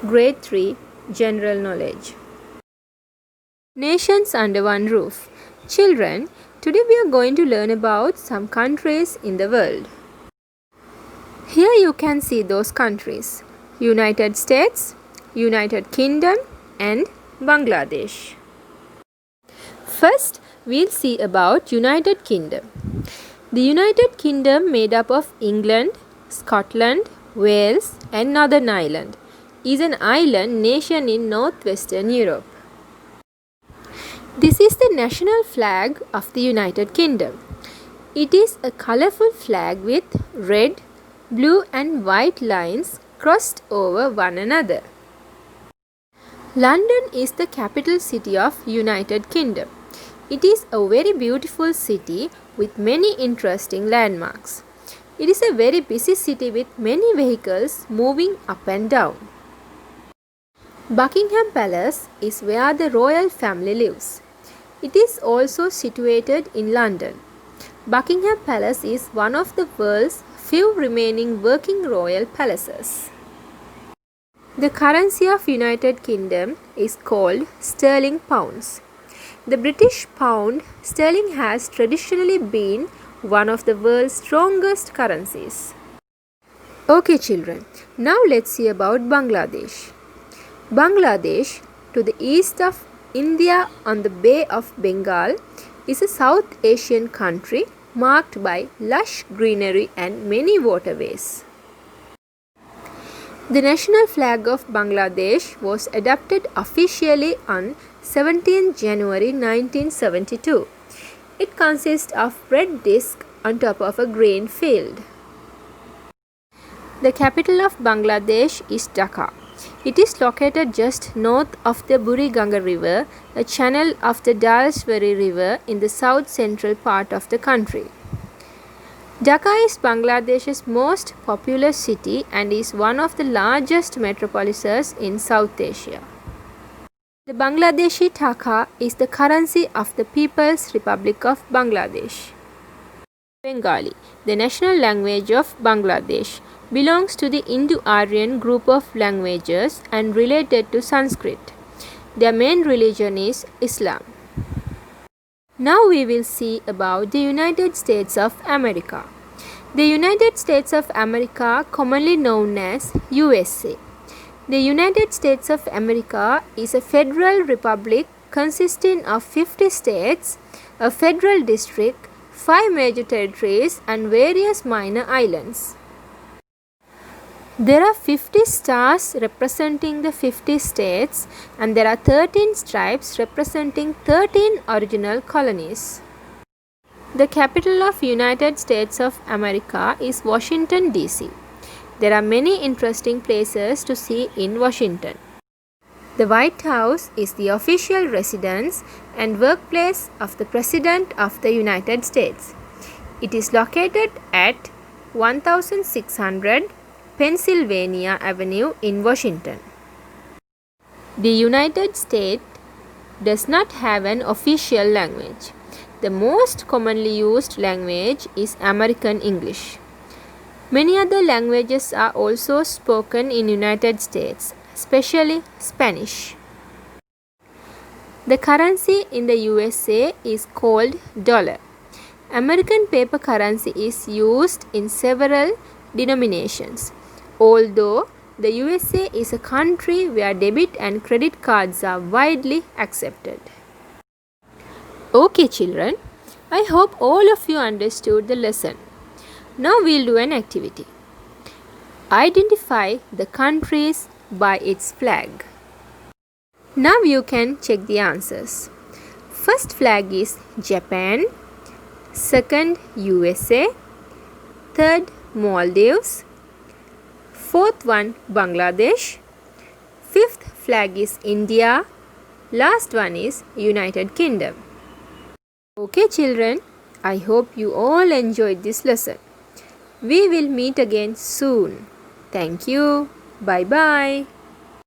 Grade 3 General Knowledge. Nations under one roof. Children, today we are going to learn about some countries in the world. Here you can see those countries: United States, United Kingdom, and Bangladesh. First, we'll see about United Kingdom. The United Kingdom, made up of England, Scotland, Wales, and Northern Ireland, is an island nation in northwestern Europe. This is the national flag of the United Kingdom. It is a colorful flag with red, blue, and white lines crossed over one another. London is the capital city of United Kingdom. It is a very beautiful city with many interesting landmarks. It is a very busy city with many vehicles moving up and down. Buckingham Palace is where the royal family lives. It is also situated in London. Buckingham Palace is one of the world's few remaining working royal palaces. The currency of United Kingdom is called sterling pounds. The British pound sterling has traditionally been one of the world's strongest currencies. Okay children, now let's see about Bangladesh. Bangladesh, to the east of India on the Bay of Bengal, is a South Asian country marked by lush greenery and many waterways. The national flag of Bangladesh was adopted officially on 17 January 1972. It consists of red disc on top of a green field. The capital of Bangladesh is Dhaka. It is located just north of the Buriganga River, a channel of the Dhaleswari River in the south-central part of the country. Dhaka is Bangladesh's most populous city and is one of the largest metropolises in South Asia. The Bangladeshi taka is the currency of the People's Republic of Bangladesh. Bengali, the national language of Bangladesh, belongs to the Indo-Aryan group of languages and related to Sanskrit. Their main religion is Islam. Now we will see about the United States of America. The United States of America, commonly known as USA. The United States of America is a federal republic consisting of 50 states, a federal district, 5 major territories, and various minor islands. There are 50 stars representing the 50 states, and there are 13 stripes representing 13 original colonies. The capital of United States of America is Washington, D.C. There are many interesting places to see in Washington. The White House is the official residence and workplace of the President of the United States. It is located at 1600 Pennsylvania Avenue in Washington. The United States does not have an official language. The most commonly used language is American English. Many other languages are also spoken in United States, especially Spanish. The currency in the USA is called dollar. American paper currency is used in several denominations. Although the USA is a country where debit and credit cards are widely accepted. Okay children, I hope all of you understood the lesson. Now we'll do an activity. Identify the countries by its flag. Now you can check the answers. First flag is Japan, second USA, third Maldives, fourth one Bangladesh, fifth flag is India, last one is United Kingdom. Okay children, I hope you all enjoyed this lesson. We will meet again soon. Thank you. Bye bye.